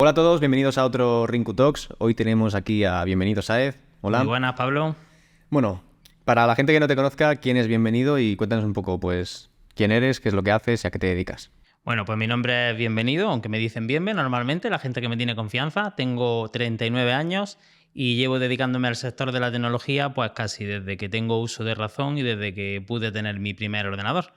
Hola a todos, bienvenidos a otro Rinku Talks. Hoy tenemos aquí a Bienvenido Saez. Hola. Muy buenas, Pablo. Bueno, para la gente que no te conozca, ¿quién es Bienvenido? Y cuéntanos un poco, pues, quién eres, qué es lo que haces y a qué te dedicas. Bueno, pues mi nombre es Bienvenido, aunque me dicen Bienve normalmente, la gente que me tiene confianza. Tengo 39 años y llevo dedicándome al sector de la tecnología pues casi desde que tengo uso de razón y desde que pude tener mi primer ordenador.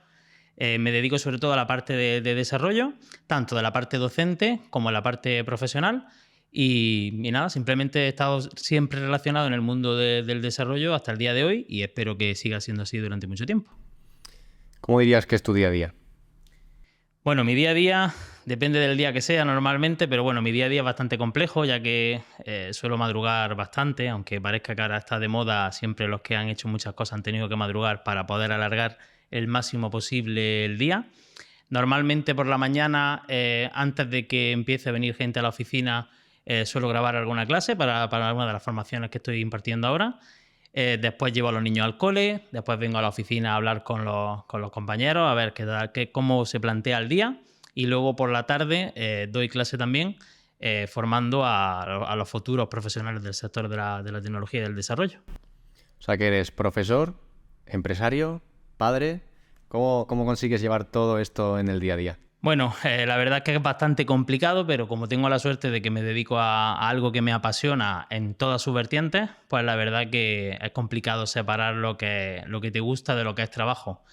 Me dedico sobre todo a la parte de desarrollo, tanto de la parte docente como de la parte profesional. Y nada, simplemente he estado siempre relacionado en el mundo del desarrollo hasta el día de hoy y espero que siga siendo así durante mucho tiempo. ¿Cómo dirías que es tu día a día? Bueno, mi día a día depende del día que sea normalmente, pero bueno, mi día a día es bastante complejo ya que suelo madrugar bastante, aunque parezca que ahora está de moda, siempre los que han hecho muchas cosas han tenido que madrugar para poder alargar el máximo posible el día. Normalmente por la mañana, antes de que empiece a venir gente a la oficina, suelo grabar alguna clase para alguna de las formaciones que estoy impartiendo ahora. Después llevo a los niños al cole, después vengo a la oficina a hablar con los compañeros, a ver cómo se plantea el día. Y luego por la tarde doy clase también, formando a los futuros profesionales del sector de la tecnología y del desarrollo. O sea, que eres profesor, empresario, padre. ¿Cómo consigues llevar todo esto en el día a día? Bueno, la verdad es que es bastante complicado, pero como tengo la suerte de que me dedico a algo que me apasiona en todas sus vertientes, pues la verdad que es complicado separar lo que te gusta de lo que es trabajo.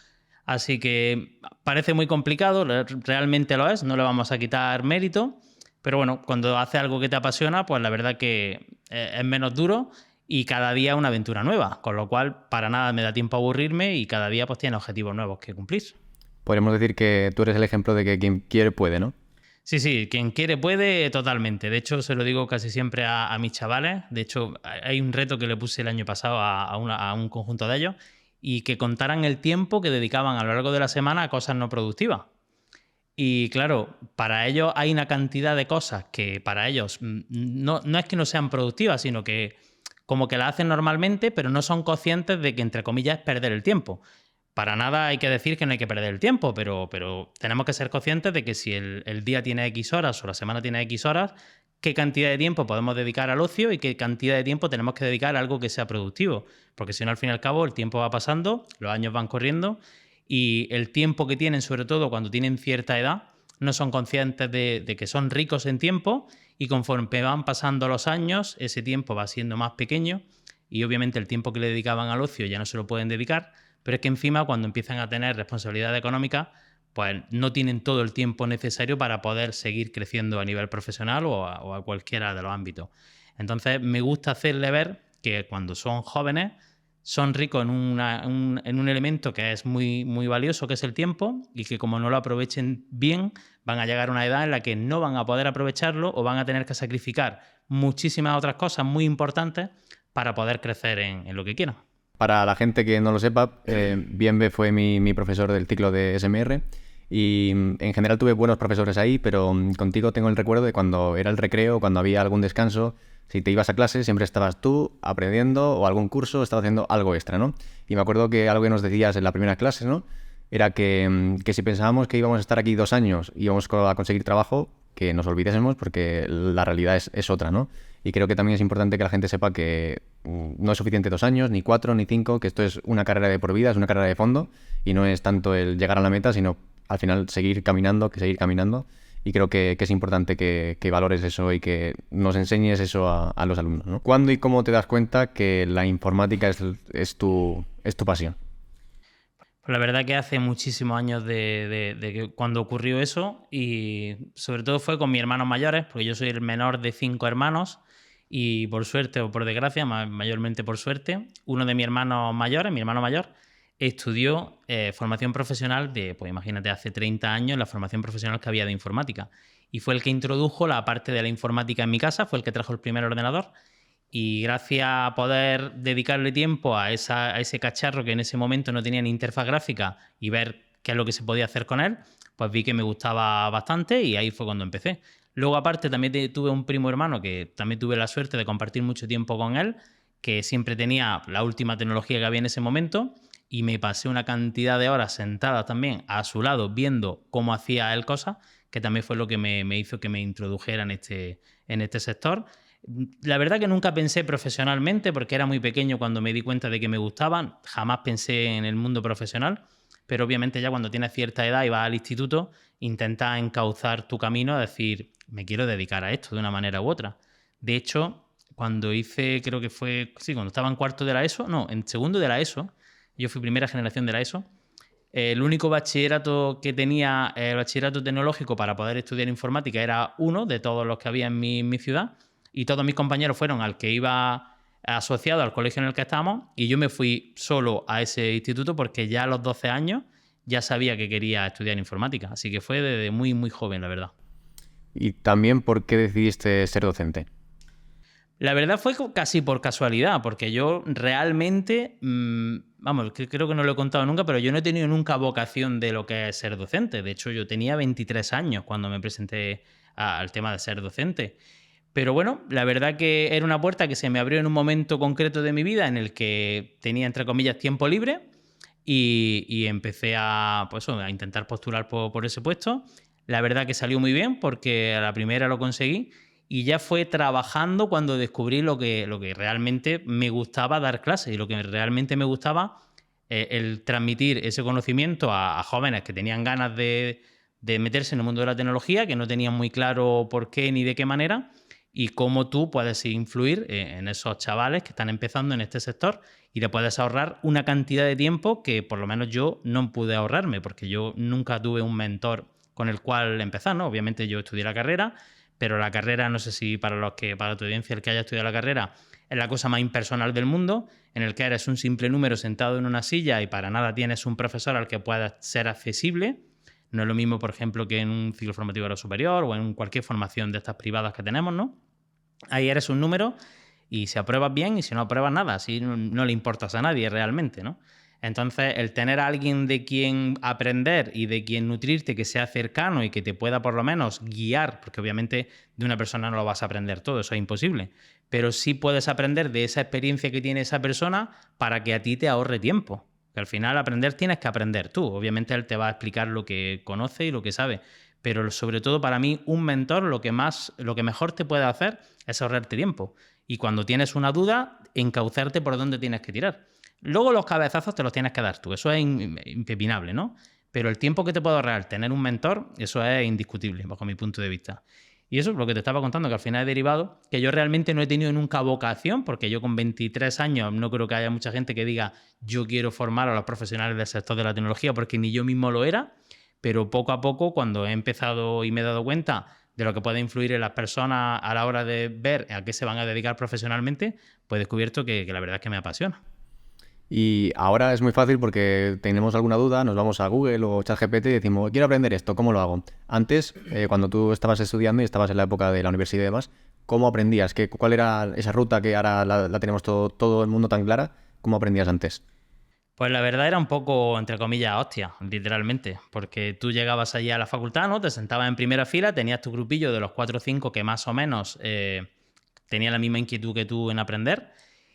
Así que parece muy complicado, realmente lo es, no le vamos a quitar mérito, pero bueno, cuando haces algo que te apasiona, pues la verdad que es menos duro y cada día una aventura nueva, con lo cual para nada me da tiempo a aburrirme y cada día pues tiene objetivos nuevos que cumplir. Podríamos decir que tú eres el ejemplo de que quien quiere puede, ¿no? Sí, sí, quien quiere puede totalmente. De hecho, se lo digo casi siempre a mis chavales. De hecho, hay un reto que le puse el año pasado a un conjunto de ellos y que contaran el tiempo que dedicaban a lo largo de la semana a cosas no productivas. Y claro, para ellos hay una cantidad de cosas que para ellos no es que no sean productivas, sino que como que las hacen normalmente, pero no son conscientes de que, entre comillas, es perder el tiempo. Para nada hay que decir que no hay que perder el tiempo, pero tenemos que ser conscientes de que si el día tiene X horas o la semana tiene X horas, qué cantidad de tiempo podemos dedicar al ocio y qué cantidad de tiempo tenemos que dedicar a algo que sea productivo. Porque si no, al fin y al cabo, el tiempo va pasando, los años van corriendo y el tiempo que tienen, sobre todo cuando tienen cierta edad, no son conscientes de que son ricos en tiempo y conforme van pasando los años, ese tiempo va siendo más pequeño y obviamente el tiempo que le dedicaban al ocio ya no se lo pueden dedicar, pero es que encima cuando empiezan a tener responsabilidad económica, pues no tienen todo el tiempo necesario para poder seguir creciendo a nivel profesional o a cualquiera de los ámbitos. Entonces me gusta hacerle ver que cuando son jóvenes son ricos en un elemento que es muy, muy valioso, que es el tiempo, y que como no lo aprovechen bien, van a llegar a una edad en la que no van a poder aprovecharlo o van a tener que sacrificar muchísimas otras cosas muy importantes para poder crecer en lo que quieran. Para la gente que no lo sepa, Bienve fue mi profesor del ciclo de SMR y en general tuve buenos profesores ahí, pero contigo tengo el recuerdo de cuando era el recreo, cuando había algún descanso, si te ibas a clase siempre estabas tú aprendiendo o algún curso, estabas haciendo algo extra, ¿no? Y me acuerdo que algo que nos decías en la primera clase, ¿no? Era que si pensábamos que íbamos a estar aquí 2 años y íbamos a conseguir trabajo, que nos olvidásemos porque la realidad es otra, ¿no? Y creo que también es importante que la gente sepa que no es suficiente 2 años, ni 4, ni 5, que esto es una carrera de por vida, es una carrera de fondo y no es tanto el llegar a la meta, sino al final seguir caminando, que seguir caminando. Y creo que es importante que valores eso y que nos enseñes eso a los alumnos, ¿no? ¿Cuándo y cómo te das cuenta que la informática es tu pasión? Pues la verdad que hace muchísimos años de que cuando ocurrió eso y sobre todo fue con mis hermanos mayores, porque yo soy el menor de 5 hermanos y por suerte o por desgracia, mayormente por suerte, uno de mis hermanos mayores, mi hermano mayor, estudió formación profesional pues imagínate, hace 30 años la formación profesional que había de informática. Y fue el que introdujo la parte de la informática en mi casa, fue el que trajo el primer ordenador y gracias a poder dedicarle tiempo a ese cacharro que en ese momento no tenía ni interfaz gráfica y ver qué es lo que se podía hacer con él, pues vi que me gustaba bastante y ahí fue cuando empecé. Luego aparte también tuve un primo hermano que también tuve la suerte de compartir mucho tiempo con él, que siempre tenía la última tecnología que había en ese momento y me pasé una cantidad de horas sentada también a su lado viendo cómo hacía él cosas que también fue lo que me hizo que me introdujera en este sector. La verdad que nunca pensé profesionalmente porque era muy pequeño cuando me di cuenta de que me gustaban. Jamás pensé en el mundo profesional, pero obviamente ya cuando tienes cierta edad y vas al instituto, intentas encauzar tu camino a decir, me quiero dedicar a esto de una manera u otra. De hecho, cuando hice, creo que fue, sí, cuando estaba en cuarto de la ESO, no, en segundo de la ESO, yo fui primera generación de la ESO, el único bachillerato que tenía, el bachillerato tecnológico para poder estudiar informática era uno de todos los que había en mi ciudad, y todos mis compañeros fueron al que iba asociado al colegio en el que estábamos, y yo me fui solo a ese instituto porque ya a los 12 años ya sabía que quería estudiar informática, así que fue desde muy, muy joven, la verdad. Y también, ¿por qué decidiste ser docente? La verdad fue casi por casualidad, porque yo realmente, vamos, creo que no lo he contado nunca, pero yo no he tenido nunca vocación de lo que es ser docente. De hecho, yo tenía 23 años cuando me presenté al tema de ser docente. Pero bueno, la verdad que era una puerta que se me abrió en un momento concreto de mi vida en el que tenía, entre comillas, tiempo libre y empecé pues, a intentar postular por ese puesto. La verdad que salió muy bien porque a la primera lo conseguí y ya fue trabajando cuando descubrí lo que realmente me gustaba dar clases y lo que realmente me gustaba el transmitir ese conocimiento a jóvenes que tenían ganas de meterse en el mundo de la tecnología, que no tenían muy claro por qué ni de qué manera, y cómo tú puedes influir en esos chavales que están empezando en este sector y le puedes ahorrar una cantidad de tiempo que por lo menos yo no pude ahorrarme, porque yo nunca tuve un mentor con el cual empezar, ¿no? Obviamente yo estudié la carrera, pero la carrera, no sé si para tu audiencia, el que haya estudiado la carrera, es la cosa más impersonal del mundo, en el que eres un simple número sentado en una silla y para nada tienes un profesor al que puedas ser accesible. No es lo mismo, por ejemplo, que en un ciclo formativo de grado superior o en cualquier formación de estas privadas que tenemos, ¿no? Ahí eres un número y si apruebas bien y si no apruebas nada, así no le importas a nadie realmente, ¿no? Entonces, el tener a alguien de quien aprender y de quien nutrirte que sea cercano y que te pueda por lo menos guiar, porque obviamente de una persona no lo vas a aprender todo, eso es imposible, pero sí puedes aprender de esa experiencia que tiene esa persona para que a ti te ahorre tiempo. Que al final aprender tienes que aprender tú. Obviamente él te va a explicar lo que conoce y lo que sabe, pero sobre todo para mí un mentor lo que mejor te puede hacer es ahorrarte tiempo. Y cuando tienes una duda, encauzarte por dónde tienes que tirar. Luego los cabezazos te los tienes que dar tú, eso es impepinable, ¿no? Pero el tiempo que te puede ahorrar tener un mentor, eso es indiscutible, bajo mi punto de vista. Y eso es lo que te estaba contando, que al final he derivado, que yo realmente no he tenido nunca vocación, porque yo con 23 años no creo que haya mucha gente que diga yo quiero formar a los profesionales del sector de la tecnología, porque ni yo mismo lo era, pero poco a poco, cuando he empezado y me he dado cuenta de lo que puede influir en las personas a la hora de ver a qué se van a dedicar profesionalmente, pues he descubierto que la verdad es que me apasiona. Y ahora es muy fácil porque tenemos alguna duda, nos vamos a Google o ChatGPT y decimos, quiero aprender esto, ¿cómo lo hago? Antes, cuando tú estabas estudiando y estabas en la época de la universidad y demás, ¿cómo aprendías? ¿Cuál era esa ruta que ahora la tenemos todo el mundo tan clara? ¿Cómo aprendías antes? Pues la verdad era un poco, entre comillas, hostia, literalmente, porque tú llegabas allí a la facultad, ¿no? Te sentabas en primera fila, tenías tu grupillo de los 4 o 5 que más o menos tenían la misma inquietud que tú en aprender.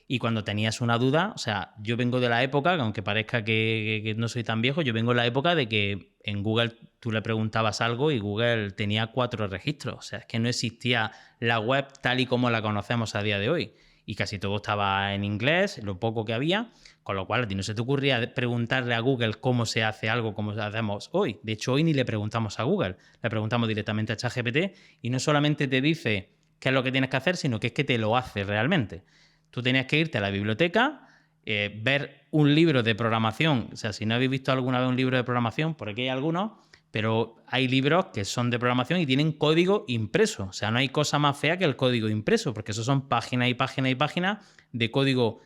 Y cuando tenías una duda, o sea, yo vengo de la época, aunque parezca que no soy tan viejo, yo vengo de la época de que en Google tú le preguntabas algo y Google tenía 4 registros. O sea, es que no existía la web tal y como la conocemos a día de hoy. Y casi todo estaba en inglés, lo poco que había, con lo cual a ti no se te ocurría preguntarle a Google cómo se hace algo como hacemos hoy. De hecho, hoy ni le preguntamos a Google, le preguntamos directamente a ChatGPT y no solamente te dice qué es lo que tienes que hacer, sino que es que te lo hace realmente. Tú tenías que irte a la biblioteca, ver un libro de programación. O sea, si no habéis visto alguna vez un libro de programación, por aquí hay algunos, pero hay libros que son de programación y tienen código impreso. O sea, no hay cosa más fea que el código impreso, porque eso son páginas y páginas y páginas de código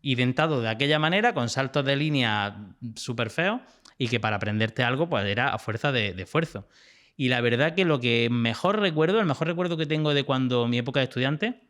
inventado de aquella manera, con saltos de línea súper feos, y que para aprenderte algo pues era a fuerza de esfuerzo. Y la verdad que lo que mejor recuerdo, el mejor recuerdo que tengo de cuando mi época de estudiante,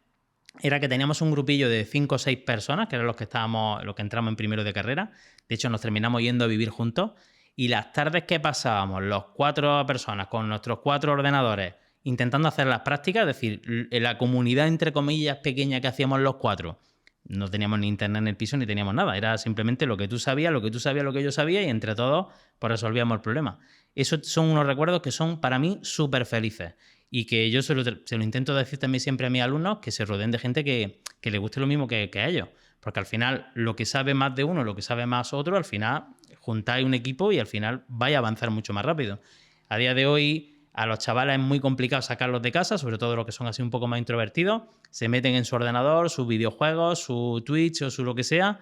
era que teníamos un grupillo de 5 o 6 personas, que eran los que entramos en primero de carrera. De hecho, nos terminamos yendo a vivir juntos. Y las tardes que pasábamos, los 4 personas con nuestros 4 ordenadores, intentando hacer las prácticas, es decir, la comunidad, entre comillas, pequeña que hacíamos los 4, No teníamos ni internet en el piso ni teníamos nada. Era simplemente lo que tú sabías, lo que tú sabías, lo que yo sabía y entre todos pues resolvíamos el problema. Esos son unos recuerdos que son para mí súper felices y que yo se lo intento decir también siempre a mis alumnos, que se rodeen de gente que le guste lo mismo que a ellos. Porque al final lo que sabe más de uno, lo que sabe más otro, al final juntáis un equipo y al final vais a avanzar mucho más rápido. A día de hoy a los chavales es muy complicado sacarlos de casa, sobre todo los que son así un poco más introvertidos. Se meten en su ordenador, sus videojuegos, su Twitch o su lo que sea,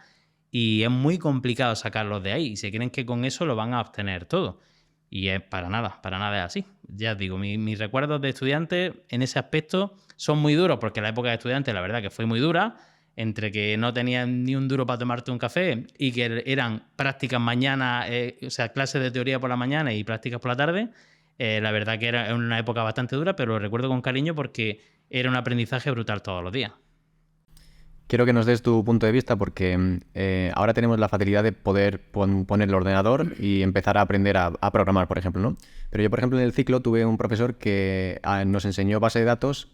y es muy complicado sacarlos de ahí. Y se creen que con eso lo van a obtener todo. Y es para nada es así. Ya os digo, mis recuerdos de estudiante en ese aspecto son muy duros, porque la época de estudiante la verdad que fue muy dura, entre que no tenías ni un duro para tomarte un café y que eran prácticas mañana, o sea, clases de teoría por la mañana y prácticas por la tarde. La verdad que era una época bastante dura, pero lo recuerdo con cariño porque era un aprendizaje brutal todos los días. Quiero que nos des tu punto de vista porque ahora tenemos la facilidad de poder poner el ordenador y empezar a aprender a programar, por ejemplo, ¿no? Pero yo, por ejemplo, en el ciclo tuve un profesor que nos enseñó base de datos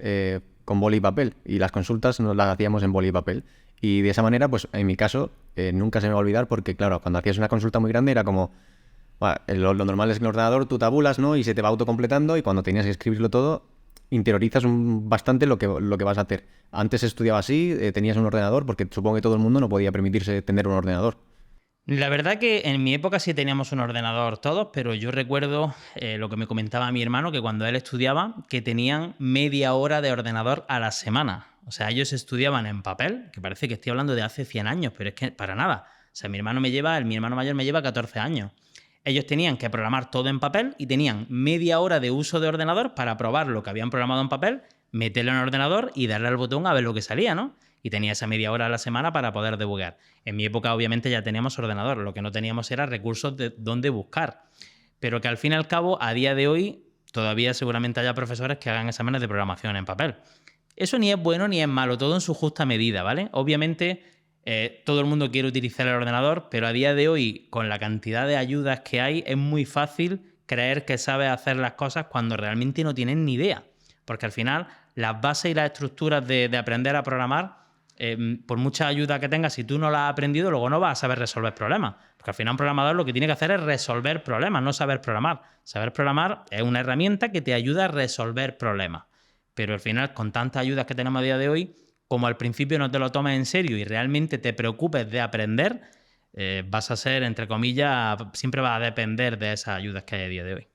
con boli y papel y las consultas nos las hacíamos en boli y papel. Y de esa manera, pues en mi caso, nunca se me va a olvidar porque, claro, cuando hacías una consulta muy grande era como... Bueno, lo normal es que en el ordenador tú tabulas, ¿no? Y se te va autocompletando y cuando tenías que escribirlo todo, interiorizas bastante lo que vas a hacer. Antes estudiaba así, tenías un ordenador, porque supongo que todo el mundo no podía permitirse tener un ordenador. La verdad que en mi época sí teníamos un ordenador todos, pero yo recuerdo lo que me comentaba mi hermano, que cuando él estudiaba, que tenían media hora de ordenador a la semana. O sea, ellos estudiaban en papel, que parece que estoy hablando de hace 100 años, pero es que para nada. O sea, mi hermano mayor me lleva 14 años. Ellos tenían que programar todo en papel y tenían media hora de uso de ordenador para probar lo que habían programado en papel, meterlo en el ordenador y darle al botón a ver lo que salía, ¿no? Y tenía esa media hora a la semana para poder debugar. En mi época, obviamente, ya teníamos ordenador. Lo que no teníamos era recursos de dónde buscar. Pero que al fin y al cabo, a día de hoy, todavía seguramente haya profesores que hagan exámenes de programación en papel. Eso ni es bueno ni es malo, todo en su justa medida, ¿vale? Obviamente, todo el mundo quiere utilizar el ordenador, pero a día de hoy, con la cantidad de ayudas que hay, es muy fácil creer que sabes hacer las cosas cuando realmente no tienes ni idea. Porque al final, las bases y las estructuras de aprender a programar, por mucha ayuda que tengas, si tú no la has aprendido, luego no vas a saber resolver problemas. Porque al final un programador lo que tiene que hacer es resolver problemas, no saber programar. Saber programar es una herramienta que te ayuda a resolver problemas. Pero al final, con tantas ayudas que tenemos a día de hoy, como al principio no te lo tomes en serio y realmente te preocupes de aprender, vas a ser, entre comillas, siempre vas a depender de esas ayudas que hay a día de hoy.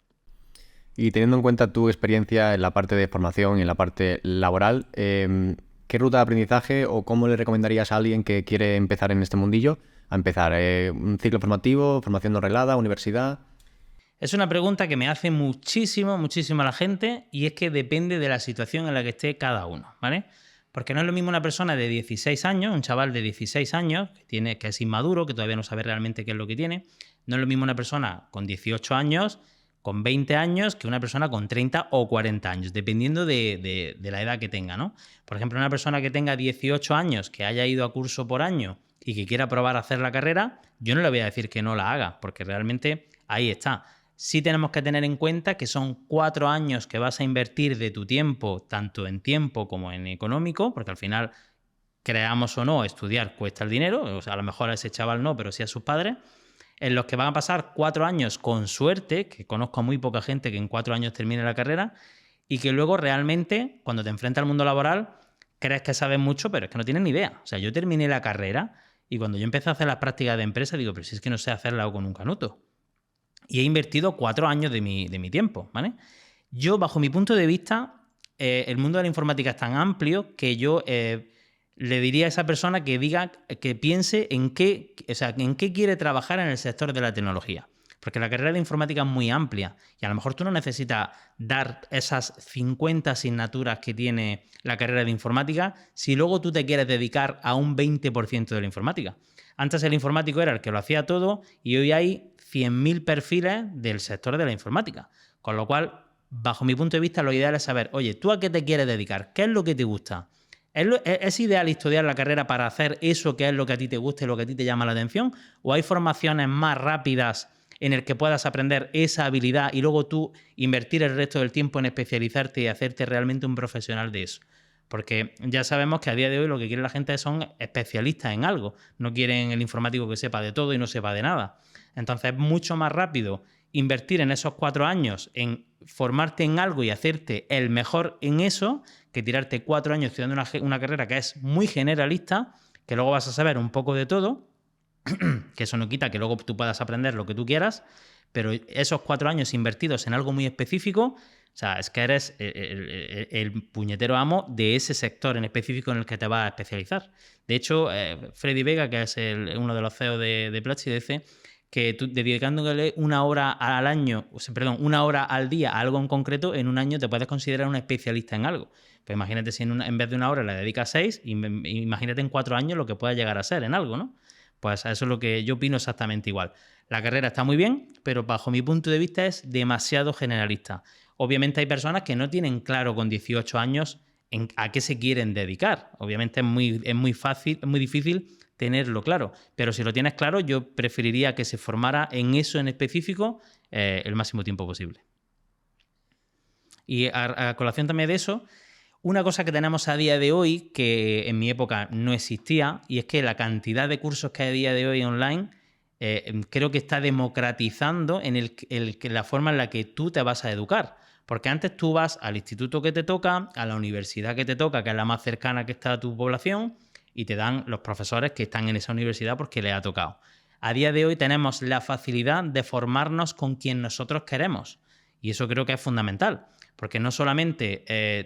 Y teniendo en cuenta tu experiencia en la parte de formación y en la parte laboral, ¿qué ruta de aprendizaje o cómo le recomendarías a alguien que quiere empezar en este mundillo a empezar? ¿Un ciclo formativo, formación no reglada, universidad? Es una pregunta que me hace muchísimo la gente y es que depende de la situación en la que esté cada uno, ¿vale? Porque no es lo mismo una persona de 16 años, un chaval de 16 años, que es inmaduro, que todavía no sabe realmente qué es lo que tiene. No es lo mismo una persona con 18 años, con 20 años, que una persona con 30 o 40 años, dependiendo de la edad que tenga, ¿no? Por ejemplo, una persona que tenga 18 años, que haya ido a curso por año y que quiera probar a hacer la carrera, yo no le voy a decir que no la haga, porque realmente ahí está. Sí tenemos que tener en cuenta que son 4 años que vas a invertir de tu tiempo, tanto en tiempo como en económico, porque al final, creamos o no, estudiar cuesta el dinero, o sea, a lo mejor a ese chaval no, pero sí a sus padres, en los que van a pasar 4 años con suerte, que conozco a muy poca gente que en 4 años termine la carrera, y que luego realmente, cuando te enfrentas al mundo laboral, crees que sabes mucho, pero es que no tienes ni idea. O sea, yo terminé la carrera y cuando yo empecé a hacer las prácticas de empresa, digo, pero si es que no sé hacerla con un canuto. Y he invertido 4 años de mi tiempo, ¿vale? Yo, bajo mi punto de vista, el mundo de la informática es tan amplio que yo le diría a esa persona que diga, que piense en qué quiere trabajar en el sector de la tecnología. Porque la carrera de informática es muy amplia y a lo mejor tú no necesitas dar esas 50 asignaturas que tiene la carrera de informática si luego tú te quieres dedicar a un 20% de la informática. Antes el informático era el que lo hacía todo y hoy hay 100.000 perfiles del sector de la informática. Con lo cual, bajo mi punto de vista, lo ideal es saber, oye, ¿tú a qué te quieres dedicar? ¿Qué es lo que te gusta? ¿Es ideal estudiar la carrera para hacer eso que es lo que a ti te gusta y lo que a ti te llama la atención? ¿O hay formaciones más rápidas en el que puedas aprender esa habilidad y luego tú invertir el resto del tiempo en especializarte y hacerte realmente un profesional de eso? Porque ya sabemos que a día de hoy lo que quiere la gente son especialistas en algo. No quieren el informático que sepa de todo y no sepa de nada. Entonces es mucho más rápido invertir en esos 4 años en formarte en algo y hacerte el mejor en eso que tirarte 4 años estudiando una carrera que es muy generalista, que luego vas a saber un poco de todo, que eso no quita que luego tú puedas aprender lo que tú quieras, pero esos 4 años invertidos en algo muy específico, o sea, es que eres el puñetero amo de ese sector en específico en el que te vas a especializar. De hecho, Freddy Vega, que es uno de los CEOs de Platzi, dice que tú dedicándole una hora al año, una hora al día a algo en concreto, en un año te puedes considerar un especialista en algo. Pues imagínate si en vez de una hora le dedicas 6, imagínate en 4 años lo que puedas llegar a ser en algo, ¿no? Pues eso es lo que yo opino exactamente igual. La carrera está muy bien, pero bajo mi punto de vista es demasiado generalista. Obviamente hay personas que no tienen claro con 18 años a qué se quieren dedicar. Obviamente es muy difícil tenerlo claro, pero si lo tienes claro, yo preferiría que se formara en eso en específico el máximo tiempo posible. Y a colación también de eso, una cosa que tenemos a día de hoy, que en mi época no existía, y es que la cantidad de cursos que hay a día de hoy online creo que está democratizando la forma en la que tú te vas a educar. Porque antes tú vas al instituto que te toca, a la universidad que te toca, que es la más cercana que está a tu población, y te dan los profesores que están en esa universidad porque les ha tocado. A día de hoy tenemos la facilidad de formarnos con quien nosotros queremos. Y eso creo que es fundamental. Porque no solamente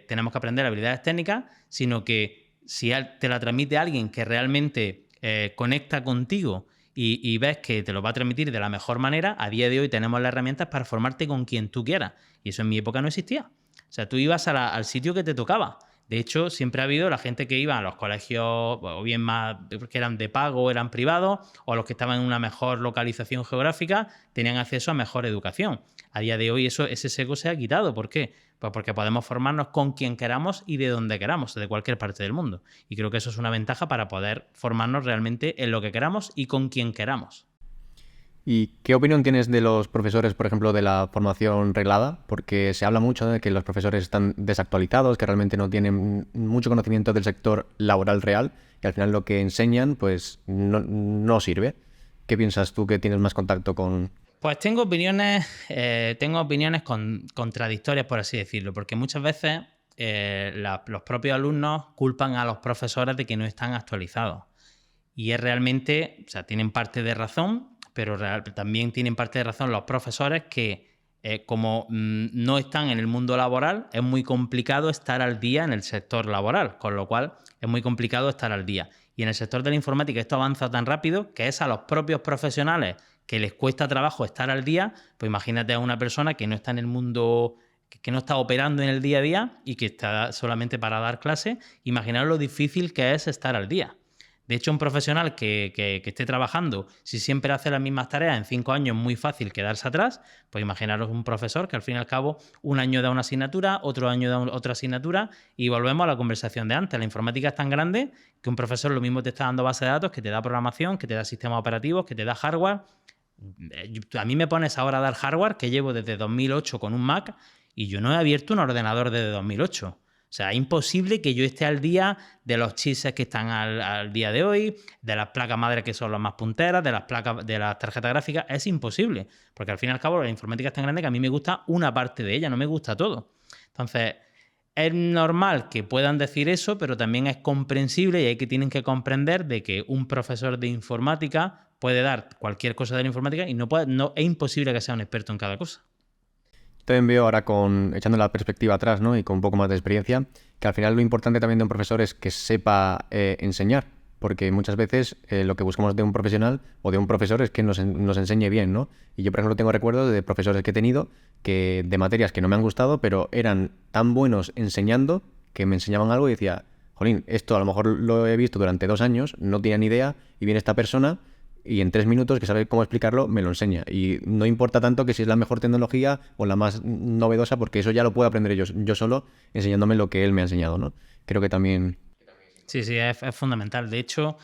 tenemos que aprender habilidades técnicas, sino que si te la transmite alguien que realmente conecta contigo y ves que te lo va a transmitir de la mejor manera, a día de hoy tenemos las herramientas para formarte con quien tú quieras. Y eso en mi época no existía. O sea, tú ibas al sitio que te tocaba. De hecho, siempre ha habido la gente que iba a los colegios, o bien más que eran de pago o eran privados, o los que estaban en una mejor localización geográfica, tenían acceso a mejor educación. A día de hoy ese sesgo se ha quitado. ¿Por qué? Pues porque podemos formarnos con quien queramos y de donde queramos, de cualquier parte del mundo. Y creo que eso es una ventaja para poder formarnos realmente en lo que queramos y con quien queramos. ¿Y qué opinión tienes de los profesores, por ejemplo, de la formación reglada? Porque se habla mucho de que los profesores están desactualizados, que realmente no tienen mucho conocimiento del sector laboral real, y al final lo que enseñan pues no sirve. ¿Qué piensas tú que tienes más contacto con...? Pues tengo opiniones contradictorias, por así decirlo, porque muchas veces los propios alumnos culpan a los profesores de que no están actualizados. Y es realmente, o sea, tienen parte de razón, pero también tienen parte de razón los profesores que, como no están en el mundo laboral, es muy complicado estar al día en el sector laboral, con lo cual es muy complicado estar al día. Y en el sector de la informática esto avanza tan rápido que es a los propios profesionales que les cuesta trabajo estar al día. Pues imagínate a una persona que no está en el mundo, que no está operando en el día a día y que está solamente para dar clases. Imaginaos lo difícil que es estar al día. De hecho, un profesional que esté trabajando, si siempre hace las mismas tareas, en 5 años es muy fácil quedarse atrás. Pues imaginaros un profesor que al fin y al cabo un año da una asignatura, otro año da otra asignatura, y volvemos a la conversación de antes. La informática es tan grande que un profesor lo mismo te está dando base de datos, que te da programación, que te da sistemas operativos, que te da hardware. A mí me pones ahora a dar hardware que llevo desde 2008 con un Mac y yo no he abierto un ordenador desde 2008. O sea, es imposible que yo esté al día de los chipsets que están al día de hoy, de las placas madre que son las más punteras, de las tarjetas gráficas. Es imposible, porque al fin y al cabo la informática es tan grande que a mí me gusta una parte de ella, no me gusta todo. Entonces, es normal que puedan decir eso, pero también es comprensible y tienen que comprender de que un profesor de informática puede dar cualquier cosa de la informática y no es imposible que sea un experto en cada cosa. También veo ahora, echando la perspectiva atrás, ¿no? Y con un poco más de experiencia, que al final lo importante también de un profesor es que sepa enseñar, porque muchas veces lo que buscamos de un profesional o de un profesor es que nos enseñe bien, ¿no? Y yo, por ejemplo, tengo recuerdos de profesores que he tenido de materias que no me han gustado, pero eran tan buenos enseñando que me enseñaban algo y decía, jolín, esto a lo mejor lo he visto durante 2 años, no tenía ni idea, y viene esta persona y en 3 minutos, que sabe cómo explicarlo, me lo enseña. Y no importa tanto que si es la mejor tecnología o la más novedosa, porque eso ya lo puedo aprender yo solo, enseñándome lo que él me ha enseñado, ¿no? Creo que también... Sí, es fundamental. De hecho,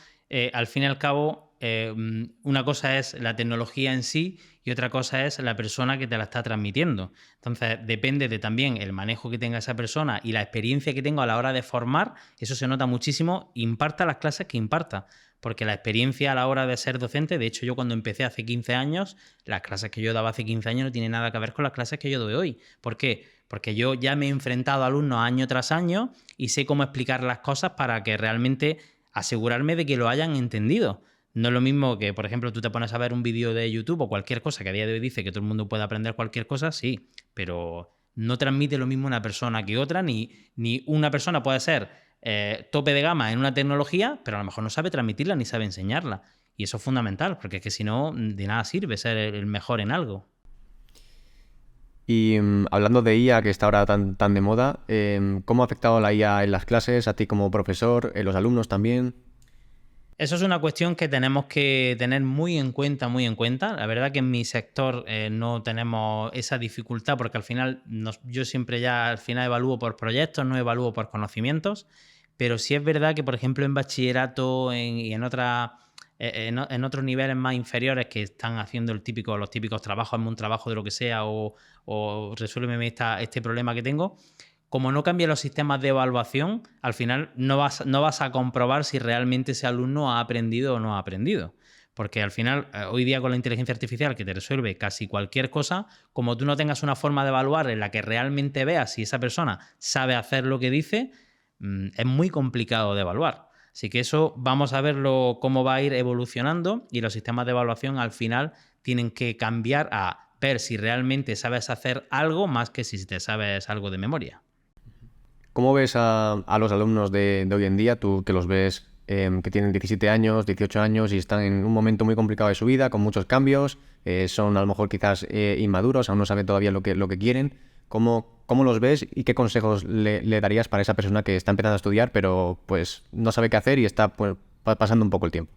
al fin y al cabo, una cosa es la tecnología en sí y otra cosa es la persona que te la está transmitiendo. Entonces, depende de también el manejo que tenga esa persona y la experiencia que tenga a la hora de formar. Eso se nota muchísimo, imparta las clases que imparta. Porque la experiencia a la hora de ser docente, de hecho yo cuando empecé hace 15 años, las clases que yo daba hace 15 años no tienen nada que ver con las clases que yo doy hoy. ¿Por qué? Porque yo ya me he enfrentado a alumnos año tras año y sé cómo explicar las cosas para que realmente asegurarme de que lo hayan entendido. No es lo mismo que, por ejemplo, tú te pones a ver un vídeo de YouTube o cualquier cosa que a día de hoy dice que todo el mundo puede aprender cualquier cosa, sí, pero no transmite lo mismo una persona que otra, ni una persona puede ser tope de gama en una tecnología, pero a lo mejor no sabe transmitirla ni sabe enseñarla. Y eso es fundamental, porque es que si no, de nada sirve ser el mejor en algo. Y hablando de IA, que está ahora tan de moda, ¿cómo ha afectado la IA en las clases, a ti como profesor, en los alumnos también? Eso es una cuestión que tenemos que tener muy en cuenta, muy en cuenta. La verdad que en mi sector no tenemos esa dificultad porque al final yo siempre ya al final evalúo por proyectos, no evalúo por conocimientos, pero sí es verdad que, por ejemplo, en bachillerato y en otros niveles más inferiores que están haciendo los típicos trabajos, hazme un trabajo de lo que sea o resuélveme este problema que tengo. Como no cambia los sistemas de evaluación, al final no vas a comprobar si realmente ese alumno ha aprendido o no ha aprendido. Porque al final, hoy día con la inteligencia artificial que te resuelve casi cualquier cosa, como tú no tengas una forma de evaluar en la que realmente veas si esa persona sabe hacer lo que dice, es muy complicado de evaluar. Así que eso vamos a verlo cómo va a ir evolucionando y los sistemas de evaluación al final tienen que cambiar a ver si realmente sabes hacer algo más que si te sabes algo de memoria. ¿Cómo ves a los alumnos de hoy en día, tú que los ves que tienen 17 años, 18 años y están en un momento muy complicado de su vida, con muchos cambios, son a lo mejor quizás inmaduros, aún no saben todavía lo que quieren? ¿Cómo los ves y qué consejos le darías para esa persona que está empezando a estudiar pero pues no sabe qué hacer y está pues, pasando un poco el tiempo?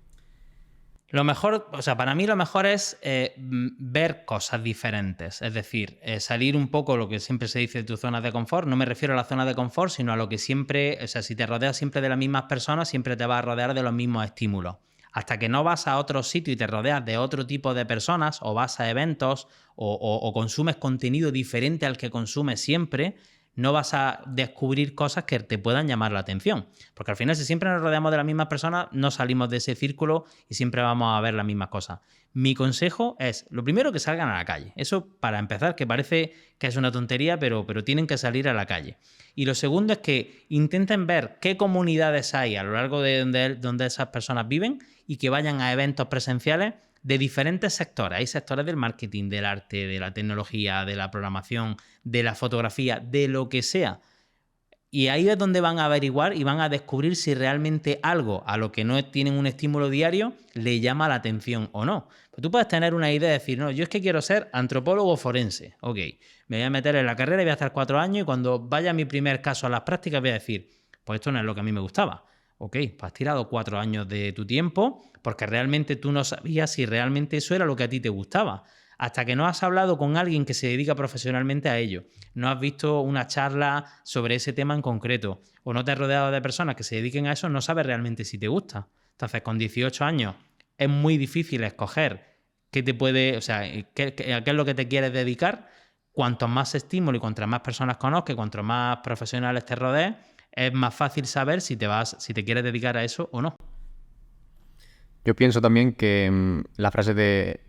Lo mejor, o sea, para mí lo mejor es ver cosas diferentes. Es decir, salir un poco lo que siempre se dice de tu zona de confort. No me refiero a la zona de confort, sino a lo que siempre, o sea, si te rodeas siempre de las mismas personas, siempre te vas a rodear de los mismos estímulos. Hasta que no vas a otro sitio y te rodeas de otro tipo de personas, o vas a eventos, o consumes contenido diferente al que consumes siempre, no vas a descubrir cosas que te puedan llamar la atención. Porque al final, si siempre nos rodeamos de las mismas personas, no salimos de ese círculo y siempre vamos a ver las mismas cosas. Mi consejo es, lo primero, que salgan a la calle. Eso para empezar, que parece que es una tontería, pero tienen que salir a la calle. Y lo segundo es que intenten ver qué comunidades hay a lo largo de donde esas personas viven y que vayan a eventos presenciales de diferentes sectores. Hay sectores del marketing, del arte, de la tecnología, de la programación, de la fotografía, de lo que sea. Y ahí es donde van a averiguar y van a descubrir si realmente algo a lo que no tienen un estímulo diario le llama la atención o no. Pues tú puedes tener una idea de decir, no, yo es que quiero ser antropólogo forense. Ok, me voy a meter en la carrera y voy a estar 4 años y cuando vaya mi primer caso a las prácticas voy a decir, pues esto no es lo que a mí me gustaba. Ok, pues has tirado 4 años de tu tiempo porque realmente tú no sabías si realmente eso era lo que a ti te gustaba. Hasta que no has hablado con alguien que se dedica profesionalmente a ello, no has visto una charla sobre ese tema en concreto, o no te has rodeado de personas que se dediquen a eso, no sabes realmente si te gusta. Entonces, con 18 años es muy difícil escoger qué te puede, o sea, qué es lo que te quieres dedicar. Cuanto más estímulo y cuantas más personas conozcas, cuanto más profesionales te rodees, es más fácil saber si te quieres dedicar a eso o no. Yo pienso también que la frase de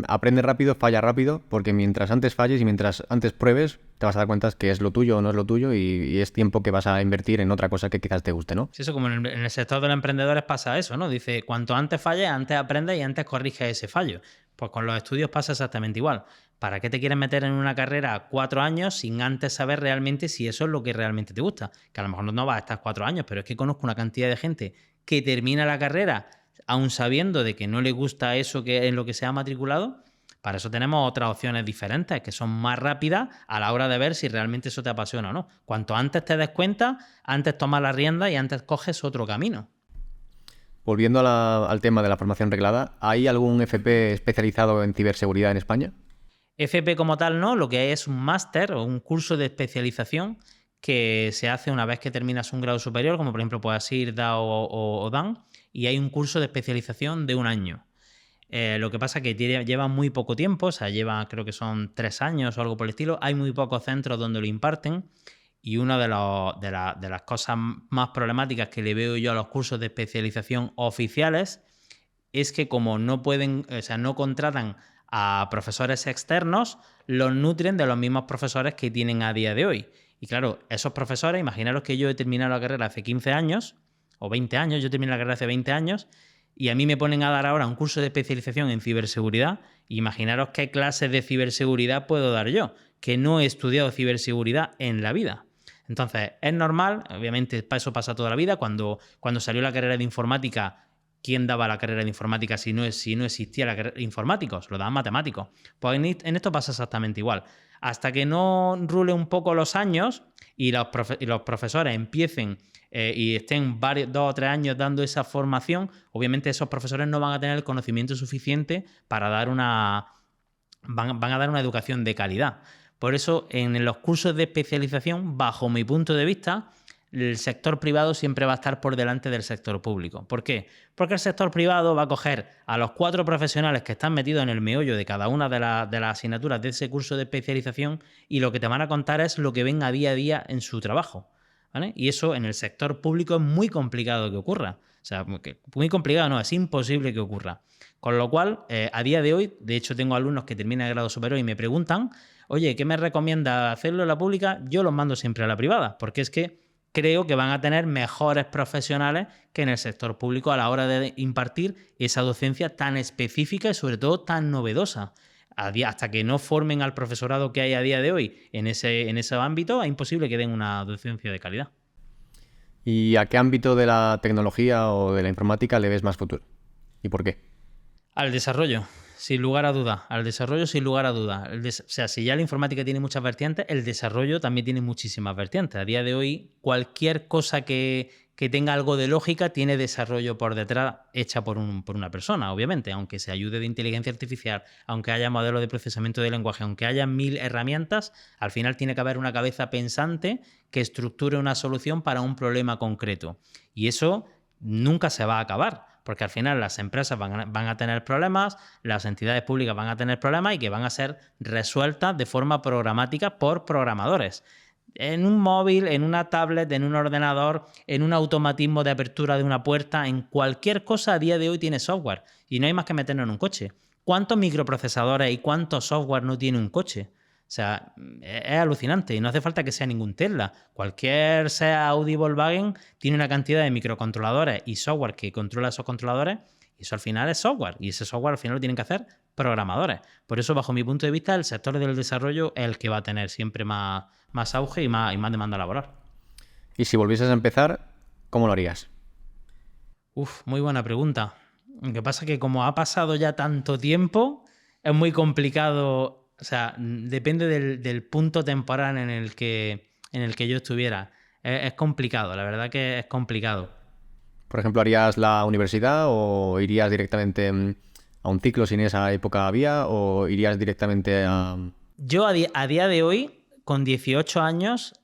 aprende rápido, falla rápido, porque mientras antes falles y mientras antes pruebes, te vas a dar cuenta que es lo tuyo o no es lo tuyo y es tiempo que vas a invertir en otra cosa que quizás te guste, ¿no? Sí, eso como en el sector de los emprendedores pasa eso, ¿no? Dice, cuanto antes falles, antes aprendes y antes corriges ese fallo. Pues con los estudios pasa exactamente igual. ¿Para qué te quieres meter en una carrera 4 años sin antes saber realmente si eso es lo que realmente te gusta? Que a lo mejor no vas a estar 4 años, pero es que conozco una cantidad de gente que termina la carrera aún sabiendo de que no le gusta eso que en lo que se ha matriculado. Para eso tenemos otras opciones diferentes que son más rápidas a la hora de ver si realmente eso te apasiona o no. Cuanto antes te des cuenta, antes tomas la rienda y antes coges otro camino. Volviendo al tema de la formación reglada, ¿hay algún FP especializado en ciberseguridad en España? FP como tal no, lo que es un máster o un curso de especialización que se hace una vez que terminas un grado superior, como por ejemplo puede ser DAO o DAN, y hay un curso de especialización de 1 año. Lo que pasa es que lleva muy poco tiempo, o sea, creo que son 3 años o algo por el estilo. Hay muy pocos centros donde lo imparten. Y una de las cosas más problemáticas que le veo yo a los cursos de especialización oficiales es que como no pueden, o sea, no contratan a profesores externos, los nutren de los mismos profesores que tienen a día de hoy. Y claro, esos profesores, imaginaros que yo he terminado la carrera hace 15 años o 20 años, yo terminé la carrera hace 20 años y a mí me ponen a dar ahora un curso de especialización en ciberseguridad. Imaginaros qué clases de ciberseguridad puedo dar yo, que no he estudiado ciberseguridad en la vida. Entonces, es normal, obviamente eso pasa toda la vida. Cuando salió la carrera de informática, ¿quién daba la carrera de informática si no existía la carrera de informáticos? Lo daban matemáticos. Pues en esto pasa exactamente igual. Hasta que no rule un poco los años y los profesores empiecen y estén 2 o 3 años dando esa formación, obviamente esos profesores no van a tener el conocimiento suficiente para dar van a dar una educación de calidad. Por eso, en los cursos de especialización, bajo mi punto de vista, el sector privado siempre va a estar por delante del sector público. ¿Por qué? Porque el sector privado va a coger a los 4 profesionales que están metidos en el meollo de cada una de las asignaturas de ese curso de especialización y lo que te van a contar es lo que ven a día en su trabajo, ¿vale? Y eso en el sector público es muy complicado que ocurra. O sea, muy complicado no, es imposible que ocurra. Con lo cual, a día de hoy, de hecho tengo alumnos que terminan el grado superior y me preguntan, oye, ¿qué me recomienda hacerlo en la pública? Yo los mando siempre a la privada, porque es que creo que van a tener mejores profesionales que en el sector público a la hora de impartir esa docencia tan específica y sobre todo tan novedosa. Hasta que no formen al profesorado que hay a día de hoy en ese ámbito, es imposible que den una docencia de calidad. ¿Y a qué ámbito de la tecnología o de la informática le ves más futuro? ¿Y por qué? Al desarrollo. Sin lugar a duda, al desarrollo sin lugar a duda. O sea, si ya la informática tiene muchas vertientes, el desarrollo también tiene muchísimas vertientes. A día de hoy, cualquier cosa que tenga algo de lógica tiene desarrollo por detrás hecha por una persona, obviamente, aunque se ayude de inteligencia artificial, aunque haya modelos de procesamiento de lenguaje, aunque haya 1000 herramientas, al final tiene que haber una cabeza pensante que estructure una solución para un problema concreto. Y eso nunca se va a acabar. Porque al final las empresas van a tener problemas, las entidades públicas van a tener problemas y que van a ser resueltas de forma programática por programadores. En un móvil, en una tablet, en un ordenador, en un automatismo de apertura de una puerta, en cualquier cosa a día de hoy tiene software. Y no hay más que meterlo en un coche. ¿Cuántos microprocesadores y cuántos software no tiene un coche? O sea, es alucinante y no hace falta que sea ningún Tesla. Cualquier sea Audi, Volkswagen, tiene una cantidad de microcontroladores y software que controla esos controladores y eso al final es software y ese software al final lo tienen que hacer programadores. Por eso, bajo mi punto de vista, el sector del desarrollo es el que va a tener siempre más auge y más demanda laboral. Y si volvieses a empezar, ¿cómo lo harías? Muy buena pregunta. Lo que pasa es que como ha pasado ya tanto tiempo, es muy complicado. O sea, depende del punto temporal en el que yo estuviera. Es complicado, la verdad que es complicado. Por ejemplo, ¿harías la universidad o irías directamente a un ciclo si en esa época había o irías directamente a...? Yo a día de hoy, con 18 años,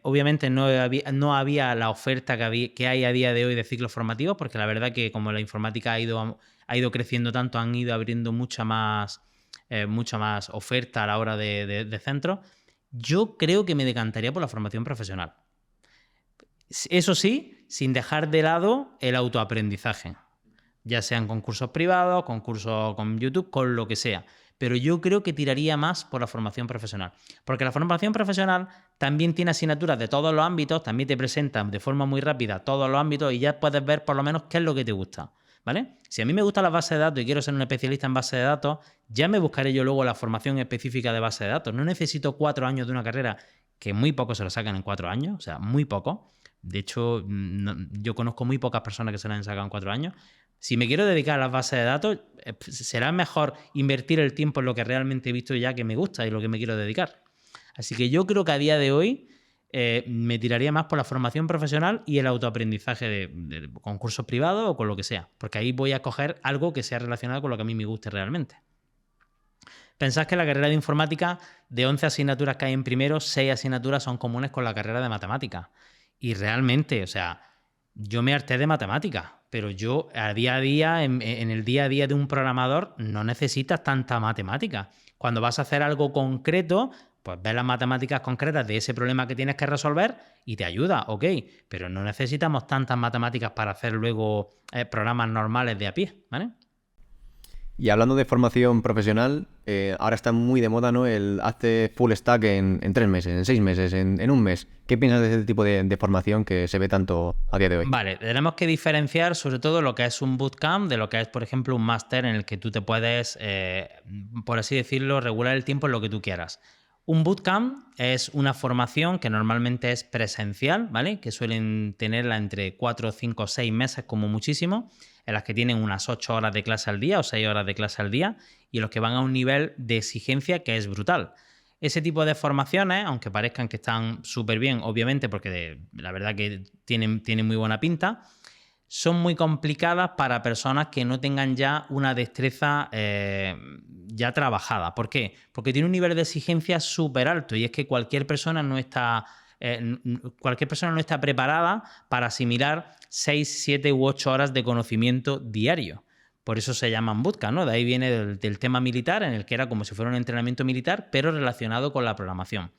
obviamente no había la oferta que hay a día de hoy de ciclos formativos, porque la verdad que como la informática ha ido creciendo tanto, han ido abriendo mucha más oferta a la hora de centros. Yo creo que me decantaría por la formación profesional. Eso sí, sin dejar de lado el autoaprendizaje, ya sean concursos privados, concursos con YouTube, con lo que sea. Pero yo creo que tiraría más por la formación profesional. Porque la formación profesional también tiene asignaturas de todos los ámbitos, también te presentan de forma muy rápida todos los ámbitos y ya puedes ver por lo menos qué es lo que te gusta. ¿Vale? Si a mí me gustan las bases de datos y quiero ser un especialista en bases de datos, ya me buscaré yo luego la formación específica de bases de datos. No necesito 4 años de una carrera, que muy pocos se lo sacan en 4 años, o sea, muy poco. De hecho, yo conozco muy pocas personas que se la han sacado en 4 años. Si me quiero dedicar a las bases de datos, será mejor invertir el tiempo en lo que realmente he visto ya que me gusta y lo que me quiero dedicar. Así que yo creo que a día de hoy me tiraría más por la formación profesional y el autoaprendizaje de concursos privados o con lo que sea, porque ahí voy a coger algo que sea relacionado con lo que a mí me guste realmente. Pensad que la carrera de informática, de 11 asignaturas que hay en primero, 6 asignaturas son comunes con la carrera de matemáticas. Y realmente, o sea, yo me harté de matemáticas, pero yo a día, en el día a día de un programador, no necesitas tanta matemática. Cuando vas a hacer algo concreto, pues ves las matemáticas concretas de ese problema que tienes que resolver y te ayuda, ok, pero no necesitamos tantas matemáticas para hacer luego programas normales de a pie, ¿vale? Y hablando de formación profesional, ahora está muy de moda, ¿no? El hazte full stack en 3 meses, en 6 meses, en un mes. ¿Qué piensas de este tipo de formación que se ve tanto a día de hoy? Vale, tenemos que diferenciar sobre todo lo que es un bootcamp de lo que es, por ejemplo, un máster en el que tú te puedes, por así decirlo, regular el tiempo en lo que tú quieras. Un bootcamp es una formación que normalmente es presencial, ¿vale? Que suelen tenerla entre 4, 5, 6 meses como muchísimo, en las que tienen unas 8 horas de clase al día o 6 horas de clase al día y en los que van a un nivel de exigencia que es brutal. Ese tipo de formaciones, aunque parezcan que están súper bien, obviamente, porque la verdad que tienen muy buena pinta, son muy complicadas para personas que no tengan ya una destreza ya trabajada. ¿Por qué? Porque tiene un nivel de exigencia súper alto y es que cualquier persona no está preparada para asimilar 6, 7 u 8 horas de conocimiento diario. Por eso se llaman bootcamp, ¿no? De ahí viene del tema militar, en el que era como si fuera un entrenamiento militar, pero relacionado con la programación.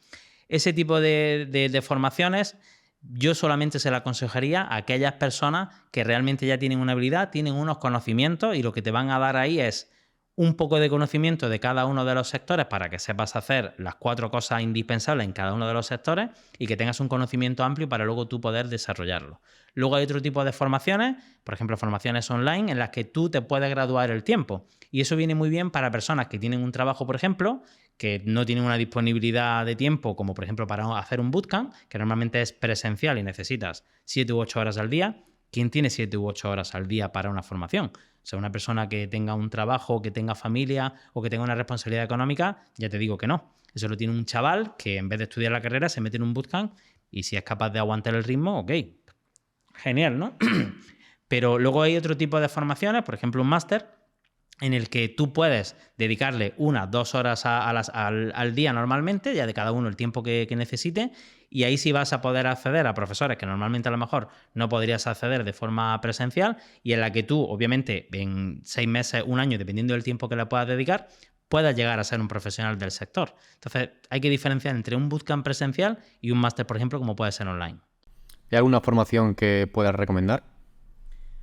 Ese tipo de formaciones yo solamente se la aconsejaría a aquellas personas que realmente ya tienen una habilidad, tienen unos conocimientos y lo que te van a dar ahí es un poco de conocimiento de cada uno de los sectores para que sepas hacer las 4 cosas indispensables en cada uno de los sectores y que tengas un conocimiento amplio para luego tú poder desarrollarlo. Luego hay otro tipo de formaciones, por ejemplo, formaciones online en las que tú te puedes graduar el tiempo. Y eso viene muy bien para personas que tienen un trabajo, por ejemplo, que no tienen una disponibilidad de tiempo, como por ejemplo para hacer un bootcamp, que normalmente es presencial y necesitas 7 u 8 horas al día. ¿Quién tiene 7 u 8 horas al día para una formación? O sea, una persona que tenga un trabajo, que tenga familia o que tenga una responsabilidad económica, ya te digo que no. Eso lo tiene un chaval que en vez de estudiar la carrera se mete en un bootcamp y si es capaz de aguantar el ritmo, ok, genial, ¿no? Pero luego hay otro tipo de formaciones, por ejemplo un máster, en el que tú puedes dedicarle 1 o 2 horas al día normalmente, ya de cada uno el tiempo que necesite, y ahí sí vas a poder acceder a profesores que normalmente a lo mejor no podrías acceder de forma presencial y en la que tú, obviamente, en 6 meses, 1 año, dependiendo del tiempo que le puedas dedicar, puedas llegar a ser un profesional del sector. Entonces, hay que diferenciar entre un bootcamp presencial y un máster, por ejemplo, como puede ser online. ¿Hay alguna formación que puedas recomendar?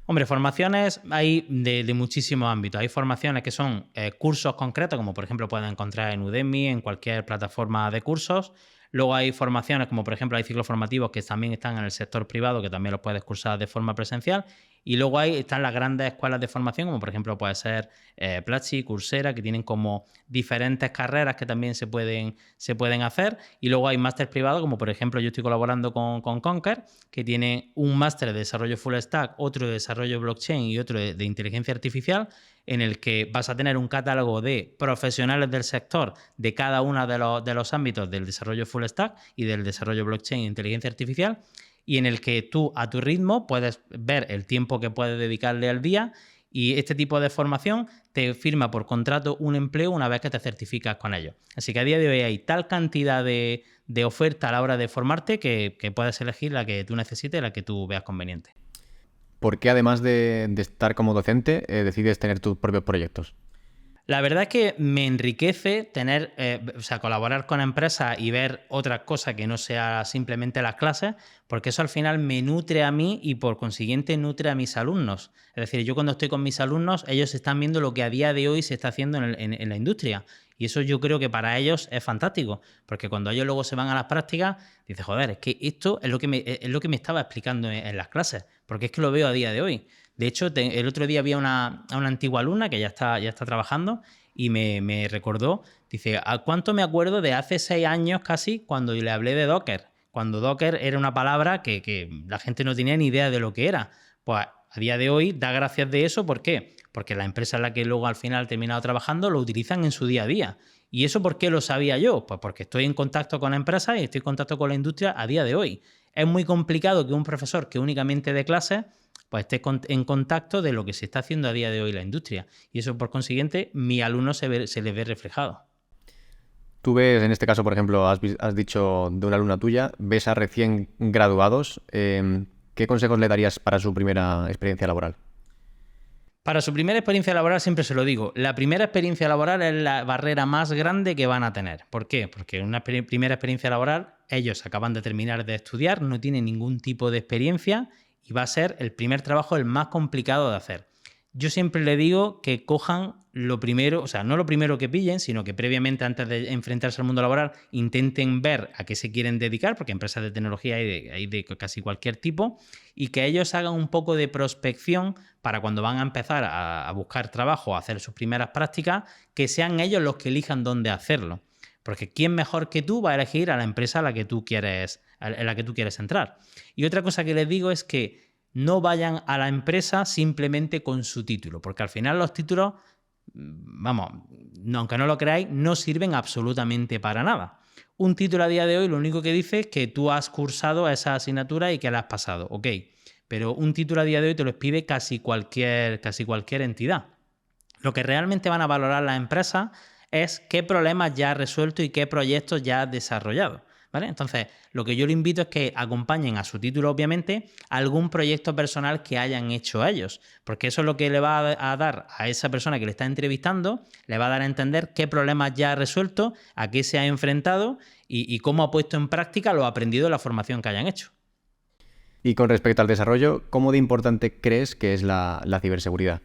Hombre, formaciones hay de muchísimos ámbitos. Hay formaciones que son cursos concretos, como por ejemplo puedes encontrar en Udemy, en cualquier plataforma de cursos. Luego hay formaciones, como por ejemplo hay ciclos formativos que también están en el sector privado, que también los puedes cursar de forma presencial. Y luego están las grandes escuelas de formación, como por ejemplo puede ser Platzi, Coursera, que tienen como diferentes carreras que también se pueden hacer. Y luego hay másteres privados, como por ejemplo yo estoy colaborando con Conquer, que tiene un máster de desarrollo full stack, otro de desarrollo blockchain y otro de inteligencia artificial, en el que vas a tener un catálogo de profesionales del sector de cada uno de los ámbitos del desarrollo full stack y del desarrollo blockchain e inteligencia artificial, y en el que tú a tu ritmo puedes ver el tiempo que puedes dedicarle al día y este tipo de formación te firma por contrato un empleo una vez que te certificas con ellos. Así que a día de hoy hay tal cantidad de oferta a la hora de formarte que puedes elegir la que tú necesites, la que tú veas conveniente. ¿Por qué además de estar como docente decides tener tus propios proyectos? La verdad es que me enriquece tener, colaborar con empresas y ver otras cosas que no sea simplemente las clases, porque eso al final me nutre a mí y por consiguiente nutre a mis alumnos. Es decir, yo cuando estoy con mis alumnos, ellos están viendo lo que a día de hoy se está haciendo en la industria. Y eso yo creo que para ellos es fantástico, porque cuando ellos luego se van a las prácticas, dicen, joder, es que esto es lo que me estaba explicando en las clases, porque es que lo veo a día de hoy. De hecho, el otro día había una antigua alumna que ya está trabajando y me recordó, dice, ¿a cuánto me acuerdo de hace 6 años casi cuando le hablé de Docker? Cuando Docker era una palabra que la gente no tenía ni idea de lo que era. Pues a día de hoy da gracias de eso, ¿por qué? Porque la empresa en la que luego al final he terminado trabajando lo utilizan en su día a día. ¿Y eso por qué lo sabía yo? Pues porque estoy en contacto con empresas y estoy en contacto con la industria a día de hoy. Es muy complicado que un profesor que únicamente dé clases pues esté en contacto de lo que se está haciendo a día de hoy la industria. Y eso, por consiguiente, mi alumno se le ve reflejado. Tú ves, en este caso, por ejemplo, has dicho de una alumna tuya, ves a recién graduados. ¿qué consejos le darías para su primera experiencia laboral? Para su primera experiencia laboral siempre se lo digo, la primera experiencia laboral es la barrera más grande que van a tener. ¿Por qué? Porque en una primera experiencia laboral ellos acaban de terminar de estudiar, no tienen ningún tipo de experiencia y va a ser el primer trabajo el más complicado de hacer. Yo siempre le digo que cojan lo primero, o sea, no lo primero que pillen, sino que previamente, antes de enfrentarse al mundo laboral, intenten ver a qué se quieren dedicar, porque empresas de tecnología hay de casi cualquier tipo, y que ellos hagan un poco de prospección para cuando van a empezar a buscar trabajo, a hacer sus primeras prácticas, que sean ellos los que elijan dónde hacerlo. Porque ¿quién mejor que tú va a elegir a la empresa en la que tú quieres entrar? Y otra cosa que les digo es que no vayan a la empresa simplemente con su título, porque al final los títulos, vamos, aunque no lo creáis, no sirven absolutamente para nada. Un título a día de hoy lo único que dice es que tú has cursado esa asignatura y que la has pasado, ok, pero un título a día de hoy te lo pide casi cualquier entidad. Lo que realmente van a valorar las empresas es qué problemas ya has resuelto y qué proyectos ya has desarrollado, ¿vale? Entonces, lo que yo le invito es que acompañen a su título, obviamente, algún proyecto personal que hayan hecho ellos, porque eso es lo que le va a dar a esa persona que le está entrevistando, le va a dar a entender qué problemas ya ha resuelto, a qué se ha enfrentado y cómo ha puesto en práctica lo aprendido en la formación que hayan hecho. Y con respecto al desarrollo, ¿cómo de importante crees que es la ciberseguridad?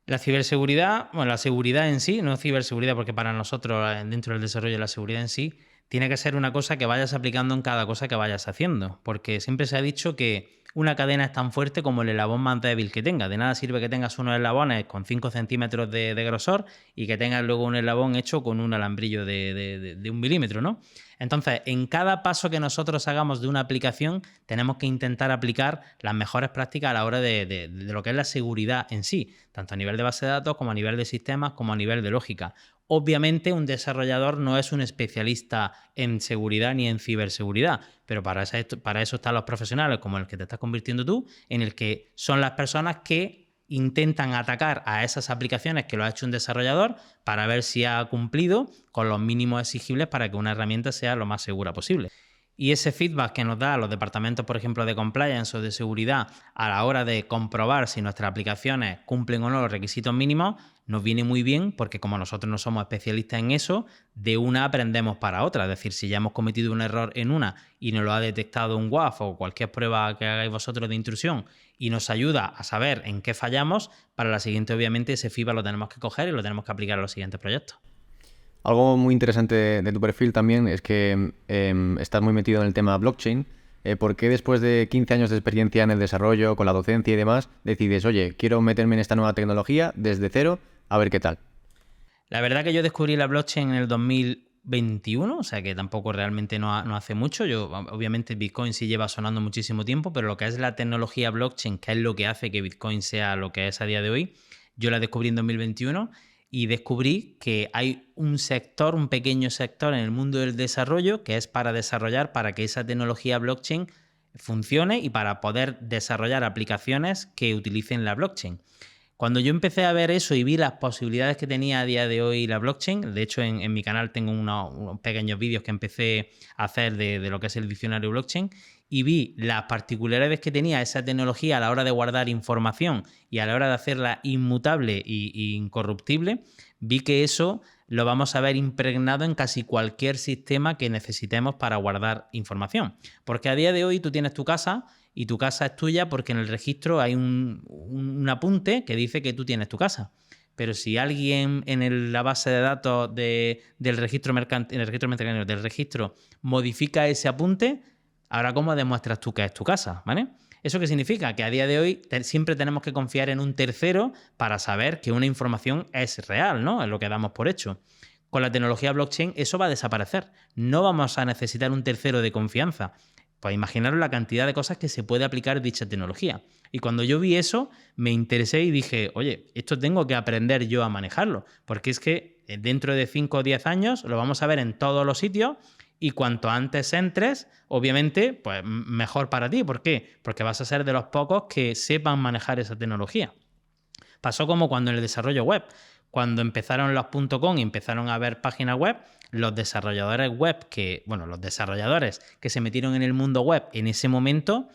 La ciberseguridad, bueno, la seguridad en sí, no ciberseguridad, porque para nosotros dentro del desarrollo de la seguridad en sí, tiene que ser una cosa que vayas aplicando en cada cosa que vayas haciendo, porque siempre se ha dicho que una cadena es tan fuerte como el eslabón más débil que tenga. De nada sirve que tengas unos eslabones con 5 centímetros de grosor y que tengas luego un eslabón hecho con un alambrillo de 1 milímetro, ¿no? Entonces, en cada paso que nosotros hagamos de una aplicación, tenemos que intentar aplicar las mejores prácticas a la hora de lo que es la seguridad en sí, tanto a nivel de base de datos como a nivel de sistemas como a nivel de lógica. Obviamente, un desarrollador no es un especialista en seguridad ni en ciberseguridad, pero para eso están los profesionales como el que te estás convirtiendo tú, en el que son las personas que intentan atacar a esas aplicaciones que lo ha hecho un desarrollador para ver si ha cumplido con los mínimos exigibles para que una herramienta sea lo más segura posible. Y ese feedback que nos da a los departamentos, por ejemplo, de compliance o de seguridad a la hora de comprobar si nuestras aplicaciones cumplen o no los requisitos mínimos, nos viene muy bien porque como nosotros no somos especialistas en eso, de una aprendemos para otra. Es decir, si ya hemos cometido un error en una y nos lo ha detectado un WAF o cualquier prueba que hagáis vosotros de intrusión y nos ayuda a saber en qué fallamos, para la siguiente obviamente ese feedback lo tenemos que coger y lo tenemos que aplicar a los siguientes proyectos. Algo muy interesante de tu perfil también es que estás muy metido en el tema blockchain. ¿Por qué después de 15 años de experiencia en el desarrollo, con la docencia y demás, decides, oye, quiero meterme en esta nueva tecnología desde cero, a ver qué tal? La verdad que yo descubrí la blockchain en el 2021, o sea que tampoco realmente no hace mucho. Obviamente Bitcoin sí lleva sonando muchísimo tiempo, pero lo que es la tecnología blockchain, que es lo que hace que Bitcoin sea lo que es a día de hoy, yo la descubrí en 2021 y descubrí que hay un pequeño sector en el mundo del desarrollo que es para desarrollar para que esa tecnología blockchain funcione y para poder desarrollar aplicaciones que utilicen la blockchain. Cuando yo empecé a ver eso y vi las posibilidades que tenía a día de hoy la blockchain, de hecho en mi canal tengo unos pequeños vídeos que empecé a hacer de lo que es el diccionario blockchain, y vi las particularidades que tenía esa tecnología a la hora de guardar información y a la hora de hacerla inmutable e incorruptible, vi que eso lo vamos a ver impregnado en casi cualquier sistema que necesitemos para guardar información. Porque a día de hoy tú tienes tu casa y tu casa es tuya porque en el registro hay un apunte que dice que tú tienes tu casa. Pero si alguien en la base de datos del registro mercantil, del registro, modifica ese apunte, ahora ¿cómo demuestras tú que es tu casa? ¿Vale? ¿Eso qué significa? Que a día de hoy siempre tenemos que confiar en un tercero para saber que una información es real, ¿no? Es lo que damos por hecho. Con la tecnología blockchain eso va a desaparecer. No vamos a necesitar un tercero de confianza. Pues imaginaros la cantidad de cosas que se puede aplicar dicha tecnología. Y cuando yo vi eso, me interesé y dije, oye, esto tengo que aprender yo a manejarlo, porque es que dentro de 5 o 10 años lo vamos a ver en todos los sitios y cuanto antes entres, obviamente, pues mejor para ti. ¿Por qué? Porque vas a ser de los pocos que sepan manejar esa tecnología. Pasó como cuando en el desarrollo web. Cuando empezaron los .com y empezaron a ver páginas web, los desarrolladores que se metieron en el mundo web en ese momento,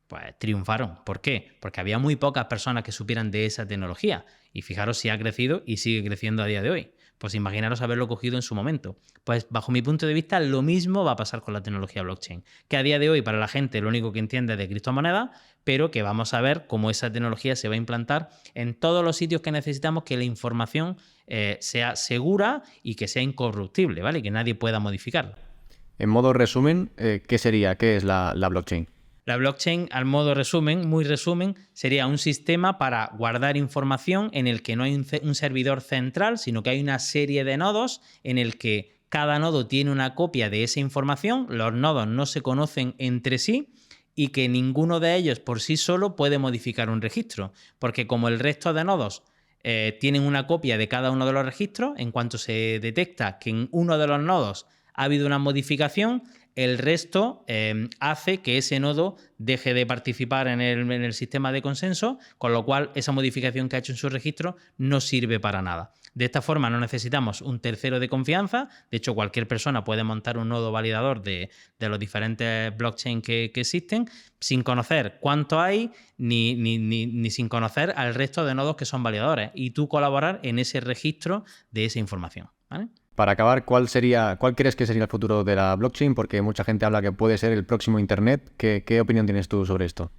pues triunfaron. ¿Por qué? Porque había muy pocas personas que supieran de esa tecnología. Y fijaros si ha crecido y sigue creciendo a día de hoy. Pues imaginaros haberlo cogido en su momento. Pues bajo mi punto de vista, lo mismo va a pasar con la tecnología blockchain. Que a día de hoy para la gente lo único que entiende es de criptomonedas, pero que vamos a ver cómo esa tecnología se va a implantar en todos los sitios que necesitamos que la información sea segura y que sea incorruptible, ¿vale? Que nadie pueda modificarla. En modo resumen, ¿qué sería? ¿Qué es la blockchain? La blockchain, al modo resumen, muy resumen, sería un sistema para guardar información en el que no hay un servidor central, sino que hay una serie de nodos en el que cada nodo tiene una copia de esa información, los nodos no se conocen entre sí y que ninguno de ellos por sí solo puede modificar un registro, porque como el resto de nodos tienen una copia de cada uno de los registros, en cuanto se detecta que en uno de los nodos ha habido una modificación, el resto hace que ese nodo deje de participar en el sistema de consenso, con lo cual esa modificación que ha hecho en su registro no sirve para nada. De esta forma no necesitamos un tercero de confianza. De hecho, cualquier persona puede montar un nodo validador de los diferentes blockchain que existen sin conocer cuánto hay ni sin conocer al resto de nodos que son validadores y tú colaborar en ese registro de esa información, ¿vale? Para acabar, ¿cuál crees que sería el futuro de la blockchain? Porque mucha gente habla que puede ser el próximo Internet. ¿Qué opinión tienes tú sobre esto?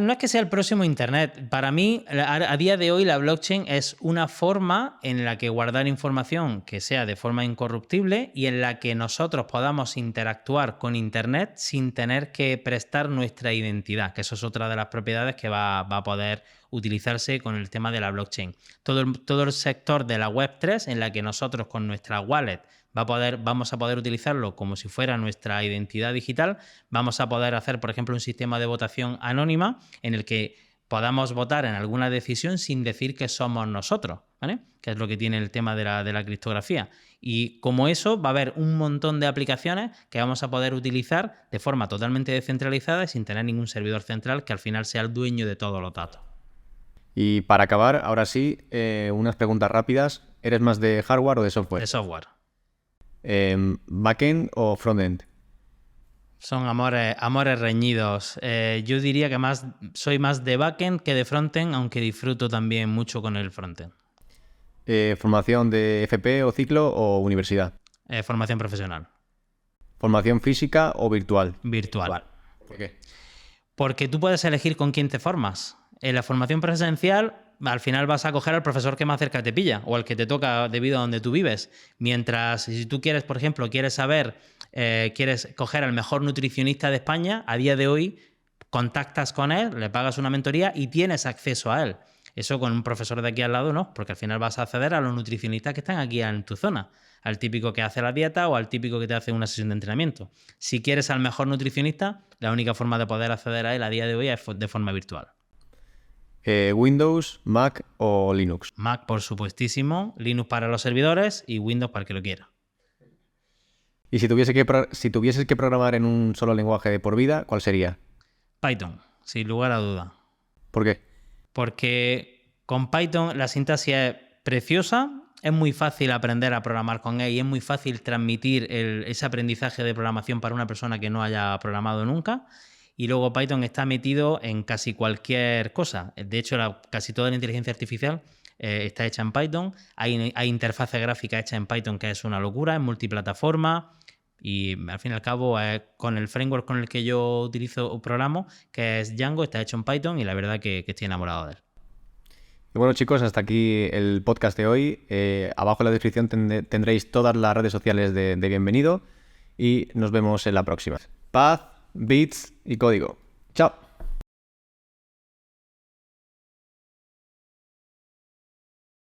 No es que sea el próximo Internet. Para mí, a día de hoy, la blockchain es una forma en la que guardar información que sea de forma incorruptible y en la que nosotros podamos interactuar con Internet sin tener que prestar nuestra identidad, que eso es otra de las propiedades que va a poder utilizarse con el tema de la blockchain. Todo el sector de la Web3 en la que nosotros con nuestra wallet vamos a poder utilizarlo como si fuera nuestra identidad digital. Vamos a poder hacer, por ejemplo, un sistema de votación anónima en el que podamos votar en alguna decisión sin decir que somos nosotros, ¿vale? Que es lo que tiene el tema de la criptografía. Y como eso, va a haber un montón de aplicaciones que vamos a poder utilizar de forma totalmente descentralizada y sin tener ningún servidor central que al final sea el dueño de todos los datos. Y para acabar, ahora sí, unas preguntas rápidas. ¿Eres más de hardware o de software? De software. ¿Backend o frontend? Son amores reñidos. Yo diría que soy más de backend que de frontend, aunque disfruto también mucho con el frontend. ¿Formación de FP o ciclo o universidad? Formación profesional. ¿Formación física o virtual? Virtual. ¿Por qué? Porque tú puedes elegir con quién te formas. En la formación presencial, al final vas a coger al profesor que más cerca te pilla o al que te toca debido a donde tú vives. Mientras, si tú quieres, por ejemplo, quieres coger al mejor nutricionista de España, a día de hoy contactas con él, le pagas una mentoría y tienes acceso a él. Eso con un profesor de aquí al lado no, porque al final vas a acceder a los nutricionistas que están aquí en tu zona, al típico que hace la dieta o al típico que te hace una sesión de entrenamiento. Si quieres al mejor nutricionista, la única forma de poder acceder a él a día de hoy es de forma virtual. ¿Windows, Mac o Linux? Mac, por supuestísimo, Linux para los servidores y Windows para el que lo quiera. Y si tuvieses que programar en un solo lenguaje de por vida, ¿cuál sería? Python, sin lugar a duda. ¿Por qué? Porque con Python la sintaxis es preciosa, es muy fácil aprender a programar con él y es muy fácil transmitir ese aprendizaje de programación para una persona que no haya programado nunca. Y luego Python está metido en casi cualquier cosa. De hecho, casi toda la inteligencia artificial está hecha en Python. Hay interfaces gráficas hechas en Python que es una locura, es multiplataforma. Y al fin y al cabo, con el framework con el que yo utilizo o programo, que es Django, está hecho en Python y la verdad que estoy enamorado de él. Y bueno, chicos, hasta aquí el podcast de hoy. Abajo en la descripción tendréis todas las redes sociales de Bienvenido y nos vemos en la próxima. Paz, bits y código. ¡Chao!